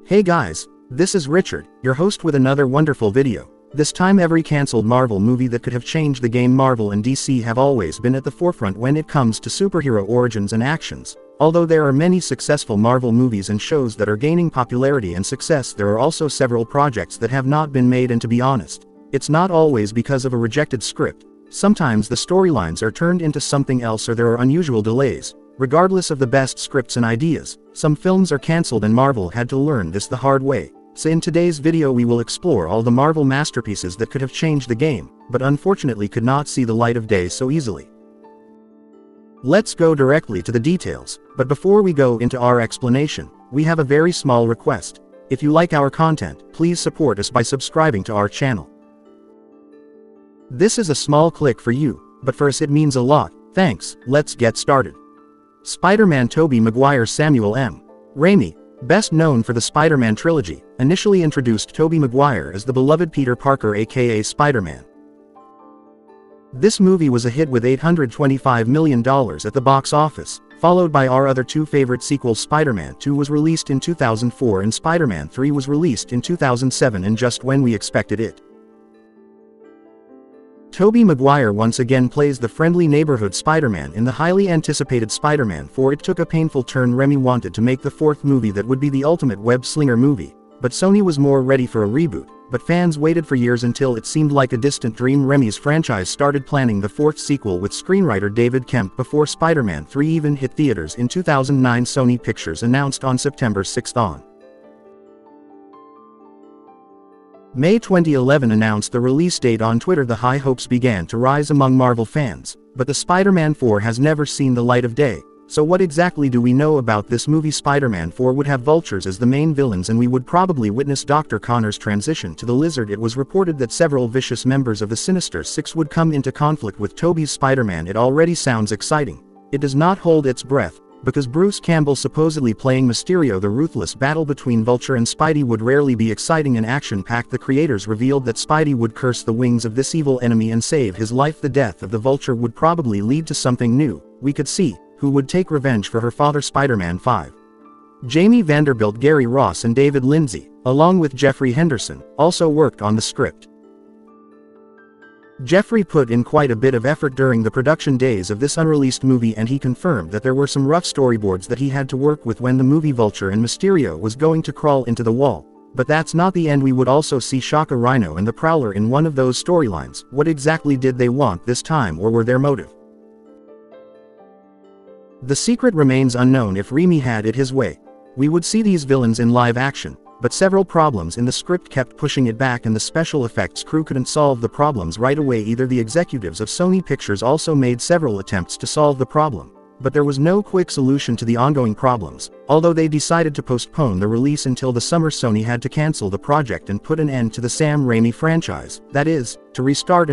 Hey guys, this is Richard, your host with another wonderful video. This time every cancelled Marvel movie that could have changed the game. Marvel and DC have always been at the forefront when it comes to superhero origins and actions. Although there are many successful Marvel movies and shows that are gaining popularity and success, there are also several projects that have not been made, and to be honest, it's not always because of a rejected script. Sometimes the storylines are turned into something else or there are unusual delays. Regardless of the best scripts and ideas, some films are cancelled and Marvel had to learn this the hard way. So in today's video we will explore all the Marvel masterpieces that could have changed the game, but unfortunately could not see the light of day so easily. Let's go directly to the details, but before we go into our explanation, we have a very small request. If you like our content, please support us by subscribing to our channel. This is a small click for you, but for us it means a lot. Thanks. Let's get started. Spider-Man. Tobey Maguire. Samuel M. Raimi, best known for the Spider-Man trilogy, initially introduced Tobey Maguire as the beloved Peter Parker aka Spider-Man. This movie was a hit with $825 million at the box office, followed by our other two favorite sequels. Spider-Man 2 was released in 2004 and Spider-Man 3 was released in 2007, and just when we expected it. Tobey Maguire once again plays the friendly neighborhood Spider-Man in the highly anticipated Spider-Man 4. It took a painful turn. Raimi wanted to make the fourth movie that would be the ultimate web-slinger movie, but Sony was more ready for a reboot, but fans waited for years until it seemed like a distant dream. Raimi's franchise started planning the fourth sequel with screenwriter David Kemp before Spider-Man 3 even hit theaters in 2009. Sony Pictures announced on September 6 on May 2011 announced the release date on Twitter. The high hopes began to rise among Marvel fans, but the Spider-Man 4 has never seen the light of day. So what exactly do we know about this movie? Spider-Man 4 would have vultures as the main villains and we would probably witness Dr. Connor's transition to the Lizard. It was reported that several vicious members of the Sinister Six would come into conflict with Tobey's Spider-Man. It already sounds exciting. It does not hold its breath, because Bruce Campbell supposedly playing Mysterio. The ruthless battle between Vulture and Spidey would rarely be exciting and action-packed. The creators revealed that Spidey would curse the wings of this evil enemy and save his life. The death of the Vulture would probably lead to something new. We could see who would take revenge for her father. Spider-Man 5. Jamie Vanderbilt, Gary Ross and David Lindsay, along with Jeffrey Henderson, also worked on the script. Jeffrey put in quite a bit of effort during the production days of this unreleased movie, and he confirmed that there were some rough storyboards that he had to work with when the movie Vulture and Mysterio was going to crawl into the wall. But that's not the end. We would also see Shaka, Rhino and the Prowler in one of those storylines. What exactly did they want this time, or were their motive? The secret remains unknown. If Raimi had it his way, we would see these villains in live action, but several problems in the script kept pushing it back and the special effects crew couldn't solve the problems right away either. The executives of Sony Pictures also made several attempts to solve the problem, but there was no quick solution to the ongoing problems. Although they decided to postpone the release until the summer, Sony had to cancel the project and put an end to the Sam Raimi franchise, that is, to restart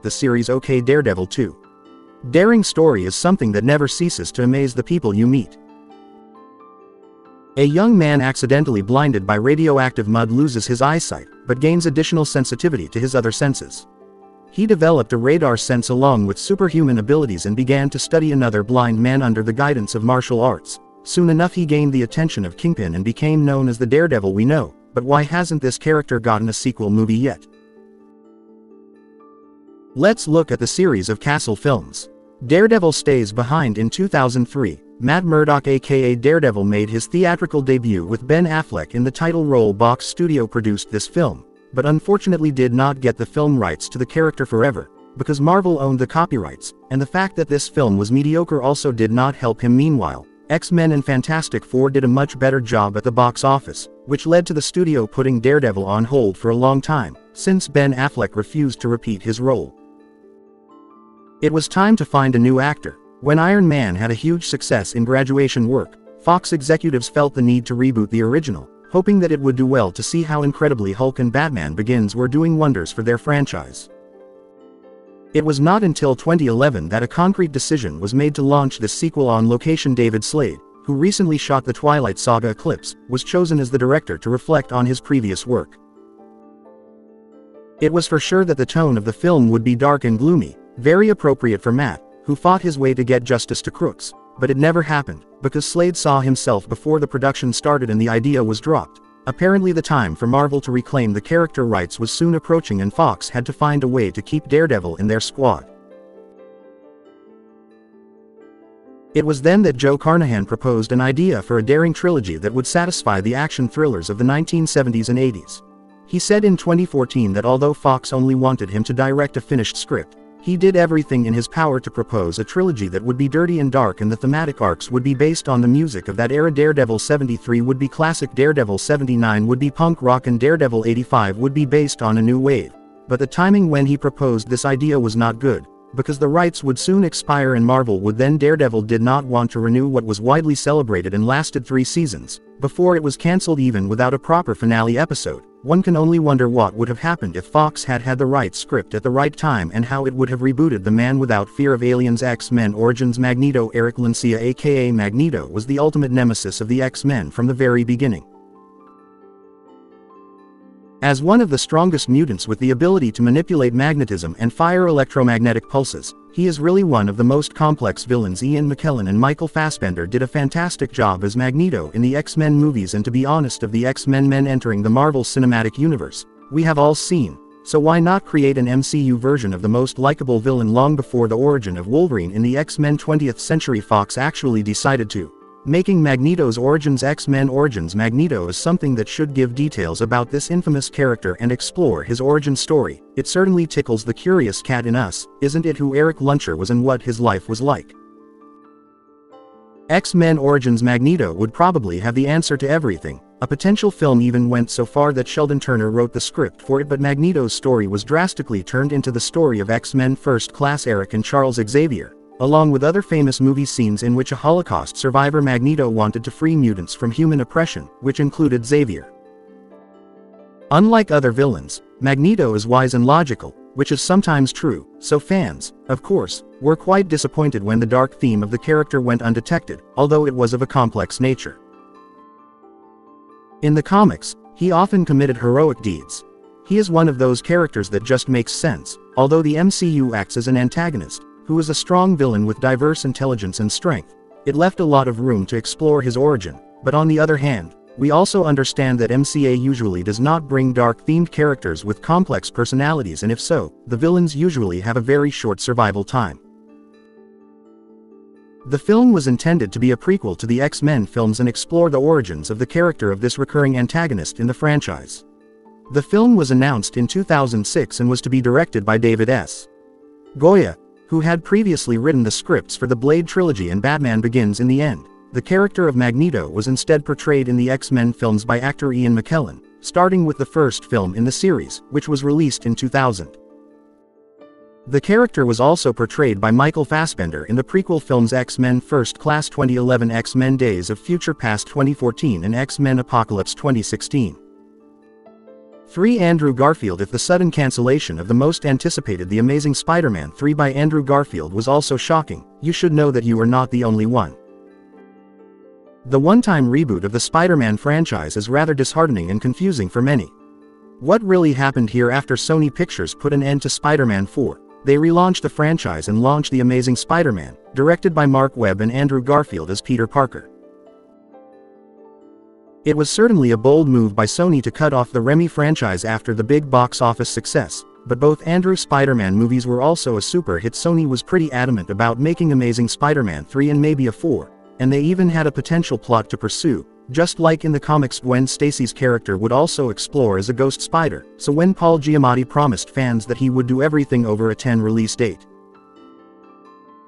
the series. OK, Daredevil 2. Daring story is something that never ceases to amaze the people you meet. A young man accidentally blinded by radioactive mud loses his eyesight, but gains additional sensitivity to his other senses. He developed a radar sense along with superhuman abilities and began to study another blind man under the guidance of martial arts. Soon enough he gained the attention of Kingpin and became known as the Daredevil we know. But why hasn't this character gotten a sequel movie yet? Let's look at the series of Castle films. Daredevil stays behind. In 2003, Matt Murdock aka Daredevil made his theatrical debut with Ben Affleck in the title role. Box Studio produced this film, but unfortunately did not get the film rights to the character forever, because Marvel owned the copyrights, and the fact that this film was mediocre also did not help him. Meanwhile, X-Men and Fantastic Four did a much better job at the box office, which led to the studio putting Daredevil on hold for a long time, since Ben Affleck refused to repeat his role. It was time to find a new actor. When Iron Man had a huge success in graduation work, Fox executives felt the need to reboot the original, hoping that it would do well. To see how incredibly Hulk and Batman Begins were doing wonders for their franchise. It was not until 2011 that a concrete decision was made to launch this sequel on location. David Slade, who recently shot the Twilight Saga Eclipse, was chosen as the director to reflect on his previous work. It was for sure that the tone of the film would be dark and gloomy, very appropriate for Matt, who fought his way to get justice to crooks, but it never happened, because Slade saw himself before the production started and the idea was dropped. Apparently the time for Marvel to reclaim the character rights was soon approaching and Fox had to find a way to keep Daredevil in their squad. It was then that Joe Carnahan proposed an idea for a daring trilogy that would satisfy the action thrillers of the 1970s and 80s. He said in 2014 that although Fox only wanted him to direct a finished script, he did everything in his power to propose a trilogy that would be dirty and dark, and the thematic arcs would be based on the music of that era. Daredevil 73 would be classic, Daredevil 79 would be punk rock, and Daredevil 85 would be based on a new wave. But the timing when he proposed this idea was not good, because the rights would soon expire and Marvel would then. Daredevil did not want to renew what was widely celebrated and lasted 3 seasons, before it was cancelled even without a proper finale episode. One can only wonder what would have happened if Fox had had the right script at the right time and how it would have rebooted The Man Without Fear of Aliens. X-Men Origins Magneto. Eric Lancia aka Magneto was the ultimate nemesis of the X-Men from the very beginning. As one of the strongest mutants with the ability to manipulate magnetism and fire electromagnetic pulses, he is really one of the most complex villains. Ian McKellen and Michael Fassbender did a fantastic job as Magneto in the X-Men movies, and to be honest, of the X-Men men entering the Marvel Cinematic Universe, we have all seen, so why not create an MCU version of the most likable villain? Long before the origin of Wolverine in the X-Men 20th Century Fox actually decided to making Magneto's origins X-Men Origins Magneto is something that should give details about this infamous character and explore his origin story. It certainly tickles the curious cat in us, isn't it, who Eric Luncher was and what his life was like. X-Men Origins Magneto would probably have the answer to everything. A potential film even went so far that Sheldon Turner wrote the script for it, but Magneto's story was drastically turned into the story of X-Men First Class Eric and Charles Xavier, along with other famous movie scenes in which a Holocaust survivor Magneto wanted to free mutants from human oppression, which included Xavier. Unlike other villains, Magneto is wise and logical, which is sometimes true, so fans, of course, were quite disappointed when the dark theme of the character went undetected, although it was of a complex nature. In the comics, he often committed heroic deeds. He is one of those characters that just makes sense, although the MCU acts as an antagonist, who is a strong villain with diverse intelligence and strength. It left a lot of room to explore his origin, but on the other hand, we also understand that MCA usually does not bring dark-themed characters with complex personalities, and if so, the villains usually have a very short survival time. The film was intended to be a prequel to the X-Men films and explore the origins of the character of this recurring antagonist in the franchise. The film was announced in 2006 and was to be directed by David S. Goya, who had previously written the scripts for the Blade trilogy and Batman Begins. In the end, the character of Magneto was instead portrayed in the X-Men films by actor Ian McKellen, starting with the first film in the series, which was released in 2000. The character was also portrayed by Michael Fassbender in the prequel films X-Men First Class 2011, X-Men Days of Future Past 2014, and X-Men Apocalypse 2016. 3. Andrew Garfield. If the sudden cancellation of the most anticipated The Amazing Spider-Man 3 by Andrew Garfield was also shocking, you should know that you are not the only one. The one-time reboot of the Spider-Man franchise is rather disheartening and confusing for many. What really happened here? After Sony Pictures put an end to Spider-Man 4, they relaunched the franchise and launched The Amazing Spider-Man, directed by Mark Webb and Andrew Garfield as Peter Parker. It was certainly a bold move by Sony to cut off the Raimi franchise after the big box office success, but both Andrew Spider-Man movies were also a super hit. Sony was pretty adamant about making Amazing Spider-Man 3 and maybe a 4, and they even had a potential plot to pursue. Just like in the comics, Gwen Stacy's character would also explore as a ghost spider, so when Paul Giamatti promised fans that he would do everything over a 10 release date.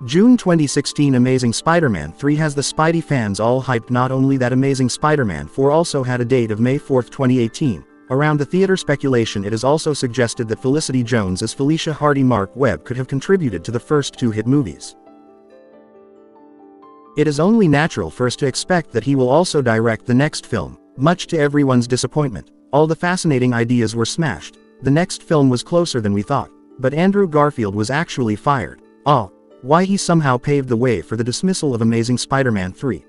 June 2016. Amazing Spider-Man 3 has the Spidey fans all hyped. Not only that, Amazing Spider-Man 4 also had a date of May 4, 2018. Around the theater speculation, it is also suggested that Felicity Jones as Felicia Hardy Mark Webb could have contributed to the first 2 hit movies. It is only natural for us to expect that he will also direct the next film, much to everyone's disappointment. All the fascinating ideas were smashed. The next film was closer than we thought, but Andrew Garfield was actually fired. Why he somehow paved the way for the dismissal of Amazing Spider-Man 3.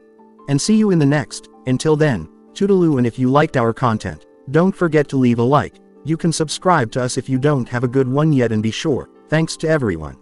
And see you in the next. Until then, toodaloo, and if you liked our content, don't forget to leave a like. You can subscribe to us if you don't have a good one yet, and be sure. Thanks to everyone.